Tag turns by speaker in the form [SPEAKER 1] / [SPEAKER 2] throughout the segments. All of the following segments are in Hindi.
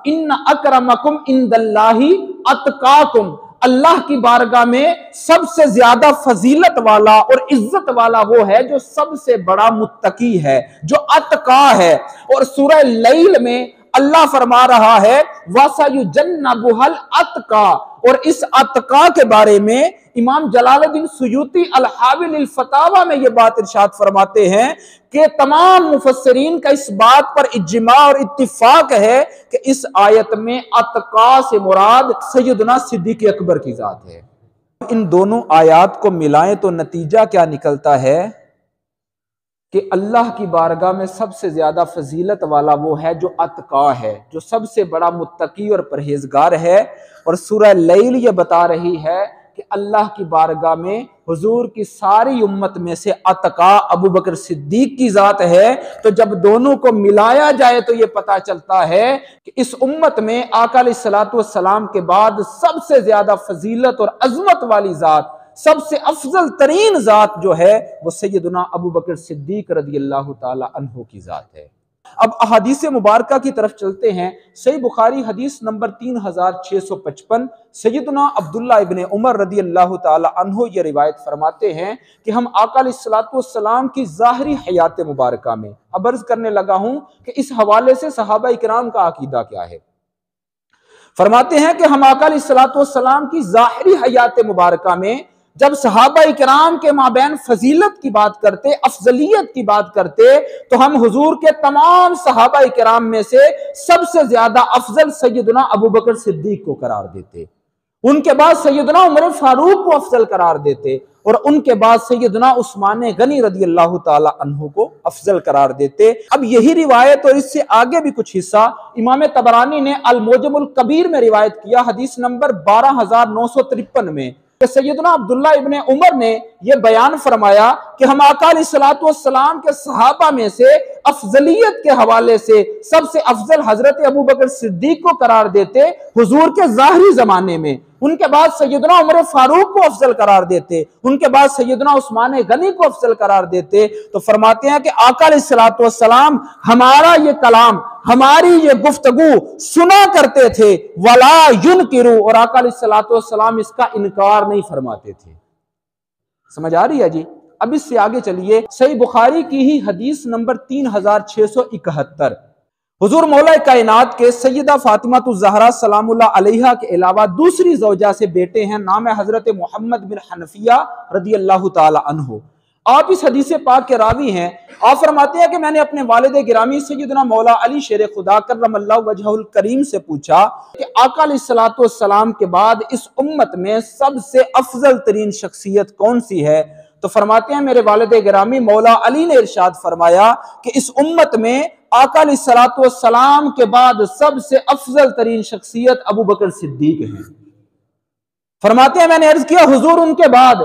[SPEAKER 1] इन्न अक्रमकुम इंदल्लाहि अतकाकुम, अल्लाह की बारगाह में सबसे ज्यादा फजीलत वाला और इज्जत वाला वो है जो सबसे बड़ा मुत्तकी है, जो अतका है। और सूरह लैल में अल्लाह फरमा रहा है वसयुजन्नबुहल अतका, और इस अतका के बारे में इमाम जलालुद्दीन सुयूती अल-हाविल अल-फतावा में ये बात इरशाद फरमाते हैं कि तमाम मुफस्सिरीन का इस बात पर इज्मा और इत्तिफाक है कि इस आयत में अतका से मुराद सैयदना सिद्दीक़ अकबर की जात है। इन दोनों आयात को मिलाएं तो नतीजा क्या निकलता है कि अल्लाह की बारगाह में सबसे ज्यादा फजीलत वाला वो है जो अतका है, जो सबसे बड़ा मुत्तकी और परहेजगार है। और सूरह लैल ये बता रही है कि अल्लाह की बारगाह में हुजूर की सारी उम्मत में से अतका अबू बकर सिद्दीक की जात है। तो जब दोनों को मिलाया जाए तो ये पता चलता है कि इस उम्मत में आका अलैहिस्सलातु वस्सलाम के बाद सबसे ज्यादा फजीलत और अजमत वाली जात, सबसे अफजल तरीन जात जो है वो सैयदना अबू बकर सिद्दीक रदियल्लाहु ताला अन्हु की जात है। अब अहादीस मुबारका की तरफ चलते हैं। सही बुखारी हदीस नंबर 3655, सैयदना अब्दुल्ला इब्ने उमर रदियल्लाहु ताला अन्हु ये रिवायत फरमाते हैं कि हम आका अलैहिस्सलातु वस्सलाम की ज़ाहिरी हयात मुबारका में अब अर्ज करने लगा हूं कि इस हवाले से सहाबा इकराम का अकीदा क्या है। फरमाते हैं कि हम आका अलैहिस्सलातु वस्सलाम की ज़ाहिरी हयात मुबारका में जब सहाबा इकराम के माबैन फजीलत की बात करते, अफजलियत की बात करते, तो हम हुजूर के तमाम सहाबा इकराम में से सबसे ज्यादा अफजल सैयदना अबू बकर सिद्दीक को करार देते, उनके बाद सैयदना उमर फारूक को अफजल करार देते, और उनके बाद सैयदना उस्मान गनी रदियल्लाहु ताला अन्हु को अफजल करार देते। अब यही रिवायत और इससे आगे भी कुछ हिस्सा इमाम तबरानी ने अल मोजमुल कबीर में रिवायत किया, हदीस नंबर 12953 में सैयदना अब्दुल्ला इब्ने उमर ने यह बयान फरमाया कि हम आका अलैहिस्सलातु वस्सलाम के सहाबा में से अफजलियत के हवाले से सबसे अफजल हजरत अबू बकर सिद्दीक को करार देते हुजूर के ज़ाहिरी जमाने में, उनके बाद सैयदना उमर फारूक को अफजल करार देते, उनके बाद सैयदना उस्मान गनी को अफजल करार देते। तो फरमाते हैं कि आका अलैहिस्सलातु वस्सलाम हमारा ये कलाम, हमारी ये गुफ्तगू सुना करते थे, वला युनकिरू, और आका अलैहिस्सलातु वस्सलाम इसका इनकार नहीं फरमाते थे। समझ आ रही है जी। अब इससे आगे चलिए, सही बुखारी की ही हदीस नंबर 3671, हुजूर मौला कायनात के सैयदा फातिमा ज़हरा सलामुल्लाह अलैहा के अलावा दूसरी ज़ौजा से बेटे हैं, नाम है हजरत मोहम्मद बिन हनफिया रदियल्लाहु ताला अन्हु। आप इस हदीस पाक के रावी हैं। आप फरमाते हैं कि मैंने अपने वालिद गिरामी सैयदना मौला अली शेर खुदा कर्रमल्लाहु वजहुल करीम से पूछा कि आका अलैहिस्सलातु वस्सलाम के बाद इस उम्मत में सबसे अफजल तरीन शख्सियत कौन सी है। तो फरमाते हैं मेरे वालिद गिरामी मौला अली ने इरशाद फरमाया कि इस उम्मत में आका अलैहिस्सलातु वस्सलाम के बाद सबसे अफजल तरीन शख्सियत अबू बकर सिद्दीक है। फरमाते हैं मैंने अर्ज किया हुजूर उनके बाद,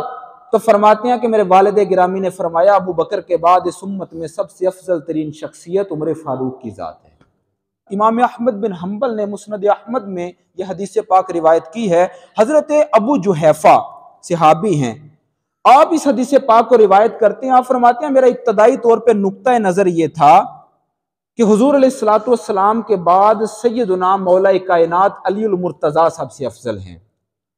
[SPEAKER 1] तो फरमाते हैं कि मेरे वालिद गिरामी ने फरमाया अबू बकर के बाद इस उम्मत में सबसे अफजल तरीन शख्सियत उमर फारूक की जात है। इमाम अहमद बिन हम्बल ने मुस्नद अहमद में यह हदीस पाक रिवायत की है। हजरत अबू जुहैफा सहाबी हैं, आप इस हदीस पाक को रिवायत करते हैं। आप फरमाते हैं मेरा इब्तदाई तौर पर नुक्ता नजर यह था कि हुजूर अलैहिस्सलातु वस्सलाम के बाद सैयदना मौला कायनात अली मुर्तजा सबसे अफजल हैं।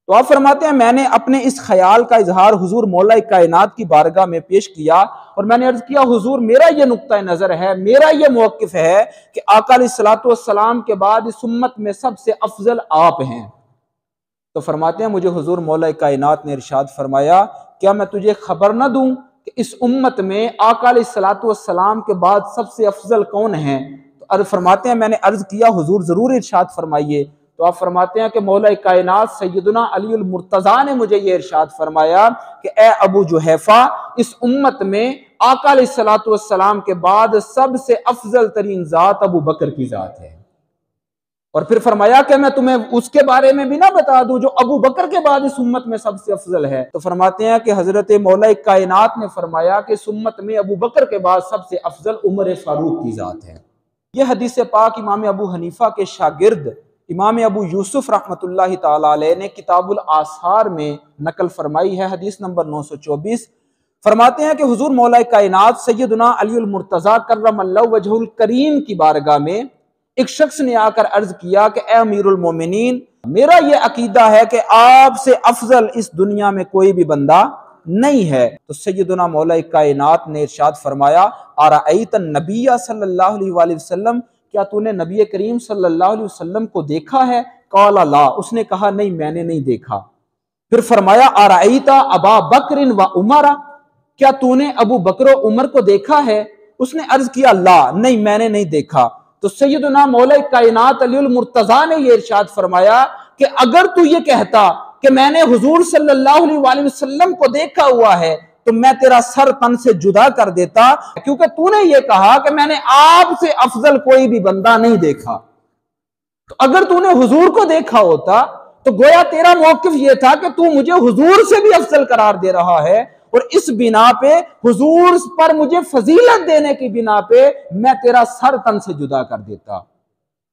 [SPEAKER 1] तो आप फरमाते हैं मैंने अपने इस ख्याल का इजहार हुजूर मौला कायनात की बारगाह में पेश किया और मैंने अर्ज किया हुजूर मेरा ये नुक्ता नजर है, मेरा ये मौक़िफ़ है कि आका अलैहिस्सलातु वस्सलाम के बाद इस उम्मत में सबसे अफजल आप हैं। तो फरमाते हैं मुझे हुजूर मौला कायनात ने इरशाद फरमाया क्या मैं तुझे खबर न दूं कि इस उम्मत में आका अलैहिस्सलातु वस्सलाम के बाद सबसे अफजल कौन है। तो अर्ज फरमाते हैं मैंने अर्ज किया हुजूर जरूर इरशाद फरमाइए। तो आप फरमाते हैं कि मौला कायनात सैयदना अली मुर्तजा ने मुझे ये इरशाद फरमाया कि ए अबू जुहैफा इस उम्मत में आका अलैहिस्सलातु वस्सलाम के बाद सबसे अफजल तरीन जात अबू बकर की जात है। और फिर फरमाया कि मैं तुम्हें उसके बारे में भी ना बता दूं जो अबू बकर के बाद इस उम्मत में सबसे अफजल है। तो फरमाते हैं कि हजरत मौला कायनात ने फरमाया कि इस उम्मत में अबू बकर के बाद सबसे अफजल उमर फारूक की जात है। यह हदीस पाक इमाम अबू हनीफा के शागिर्द इमाम अबू यूसुफ रहमतुल्लाहि ताला अलैह ने किताबुल आसार में नकल फरमाई है, हदीस नंबर 924। फरमाते हैं कि हुजूर मौला कायनात सैयदना अली मुर्तजा कर्रमल्लाहु वजहुल करीम की बारगाह में एक शख्स ने आकर अर्ज किया कि ए अमीरुल मोमिनीन, मेरा यह अकीदा है कि आपसे अफजल इस दुनिया में कोई भी बंदा नहीं है। तो सैयदुना मौला कायनात ने इरशाद फरमाया, अरअयतन नबिय्या सल्लल्लाहु अलैहि वसल्लम, क्या तूने नबी करीम सल्लल्लाहु अलैहि वसल्लम को देखा है? काला ला, उसने कहा नहीं मैंने नहीं देखा। फिर फरमाया अरअयता अबा बकरिन व उमरा, क्या तूने अबू बकर और उमर को देखा है? उसने अर्ज किया ला, नहीं मैंने नहीं देखा। तो सैयदुना मौला कायनात अलीउल मुर्तजा ने यह इरशाद फरमाया कि अगर तू ये कहता कि मैंने हुजूर सल्लल्लाहु अलैहि वसल्लम को देखा हुआ है तो मैं तेरा सर तन से जुदा कर देता, क्योंकि तूने ये कहा कि मैंने आपसे अफजल कोई भी बंदा नहीं देखा। तो अगर तूने हुजूर को देखा होता तो गोया तेरा मौकिफ यह था कि तू मुझे हुजूर से भी अफजल करार दे रहा है, और इस बिना पे हुजूर पर मुझे फजीलत देने की बिना पे मैं तेरा सर तन से जुदा कर देता।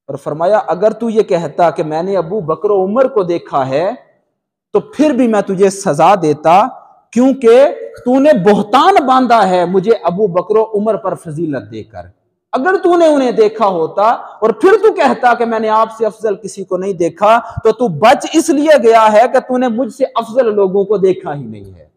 [SPEAKER 1] और फरमाया अगर तू ये कहता कि मैंने अबू बकर और उमर को देखा है तो फिर भी मैं तुझे सजा देता, क्योंकि तूने बोहतान बांधा है मुझे अबू बकर और उमर पर फजीलत देकर। अगर तूने उन्हें देखा होता और फिर तू कहता कि मैंने आपसे अफजल किसी को नहीं देखा, तो तू बच इसलिए गया है कि तूने मुझसे अफजल लोगों को देखा ही नहीं है।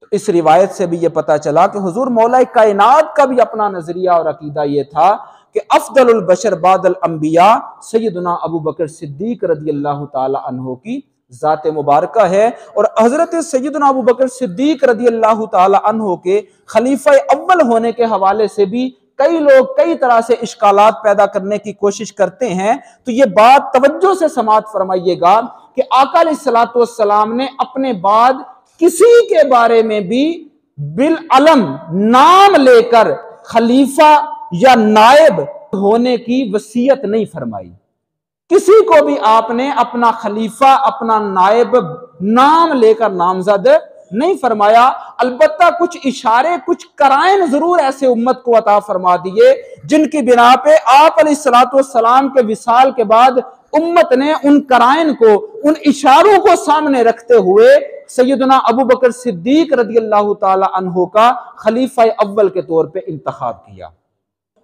[SPEAKER 1] तो इस रिवायत से भी यह पता चला कि हुजूर मौला कायनात का भी अपना नजरिया और अकीदा यह था कि अफदलुल बशर बादल अंबिया सैयदुना अबू बकर सिद्दीक रदियल्लाहु ताला अन्हु की ज़ात मुबारका है। और हजरत सैयदुना अबू बकर सिद्दीक रदियल्लाहु ताला अन्हु के खलीफा अव्वल होने के हवाले से भी कई लोग कई तरह से इश्कालात पैदा करने की कोशिश करते हैं। तो ये बात तवज्जो से समात फरमाइएगा कि आका अलैहिस्सलातु वस्सलाम ने अपने बाद किसी के बारे में भी बिल अलम नाम लेकर खलीफा या नायब होने की वसीयत नहीं फरमाई। किसी को भी आपने अपना खलीफा अपना नायब नाम लेकर नामजद नहीं फरमाया। अलबत्ता कुछ इशारे कुछ कराइन जरूर ऐसे उम्मत को अता फरमा दिए जिनकी बिना पे आप अलैहिस्सलातु वस्सलाम के विसाल के बाद उम्मत ने उन कराइन को उन इशारों को सामने रखते हुए सैयदुना अबू बकर सिद्दीक रदियल्लाहु ताला अन्हु का खलीफा अव्वल के तौर पे इंतखाब किया।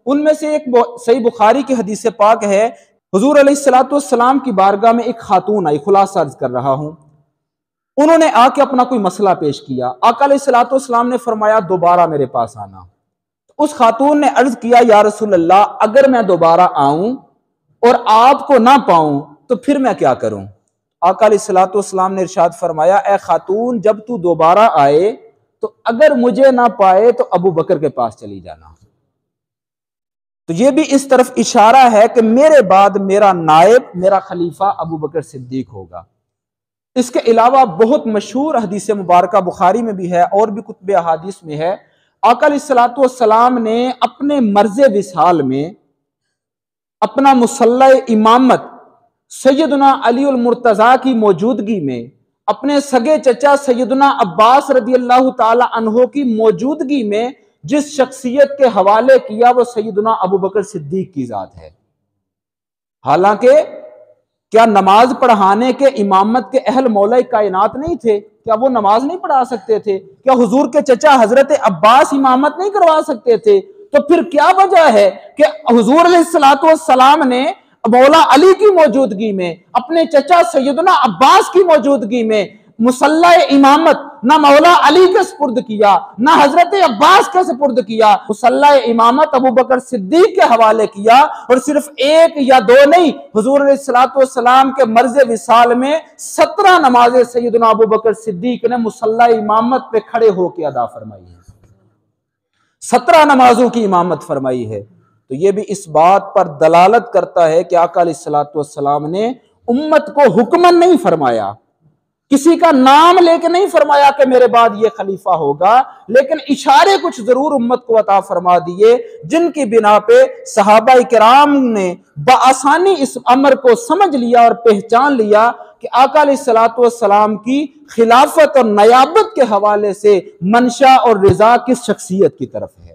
[SPEAKER 1] उनमें से एक सही बुखारी की हदीस पाक है, हुजूर अलैहिस्सलातु वस्सलाम की बारगाह में एक खातून आई, खुलासा अर्ज कर रहा हूं। उन्होंने आके अपना कोई मसला पेश किया। आका अलैहिस्सलातु वस्सलाम ने फरमाया दोबारा मेरे पास आना। उस खातून ने अर्ज किया या रसूल अल्लाह, अगर मैं दोबारा आऊं और आपको ना पाऊं तो फिर मैं क्या करूं? आका अलैहिस्सलातु वस्सलाम ने इरशाद फरमाया, ए खातून जब तू दोबारा आए तो अगर मुझे ना पाए तो अबू बकर के पास चली जाना। तो यह भी इस तरफ इशारा है कि मेरे बाद मेरा नायब मेरा खलीफा अबू बकर सिद्दीक होगा। इसके अलावा बहुत मशहूर हदीस मुबारका बुखारी में भी है और भी कुतुब अहादीस में है। आका अलैहिस्सलातु वस्सलाम ने अपने मर्ज़े विसाल में अपना मुसल्ला इमामत सैयदुना अलीउल मुर्तज़ा की मौजूदगी में अपने सगे चचा सैयदुना अब्बास रदियल्लाहु ताला अन्हु की मौजूदगी में जिस शख्सियत के हवाले किया वो सैयदुना अबू बकर सिद्दीक की जात है। हालांकि क्या नमाज पढ़ाने के इमामत के अहल मौला कायनात नहीं थे? क्या वो नमाज नहीं पढ़ा सकते थे? क्या हुजूर के चचा हजरत अब्बास इमामत नहीं करवा सकते थे? तो फिर क्या वजह है कि हुजूर अलैहिस्सलातु वस्सलाम ने मौला अली की मौजूदगी में अपने चचा सैयदना अब्बास की मौजूदगी में मुसल्ला इमामत ना मौला अली के सुपुर्द किया ना हजरत अब्बास के सुपुर्द किया, मुसल्ला इमामत अबू बकर सिद्दीक के हवाले किया। और सिर्फ एक या दो नहीं, हुजूर अलैहिस्सलातु वस्सलाम के मर्ज़े विसाल में 17 नमाजें सैयदना अबू बकर सिद्दीक ने मुसल्ला इमामत पे खड़े होकर अदा फरमाई है। 17 नमाजों की इमामत फरमाई है। तो यह भी इस बात पर दलालत करता है कि आका अलैहिस्सलातु वस्सलाम ने उम्मत को हुक्मन नहीं फरमाया, किसी का नाम लेके नहीं फरमाया कि मेरे बाद ये खलीफा होगा, लेकिन इशारे कुछ जरूर उम्मत को अता फरमा दिए जिनकी बिना पे सहाबा किराम ने बआसानी इस अमर को समझ लिया और पहचान लिया कि आका अलैहिस्सलातु वस्सलाम की खिलाफत और नयाबत के हवाले से मंशा और रिजा किस शख्सियत की तरफ है।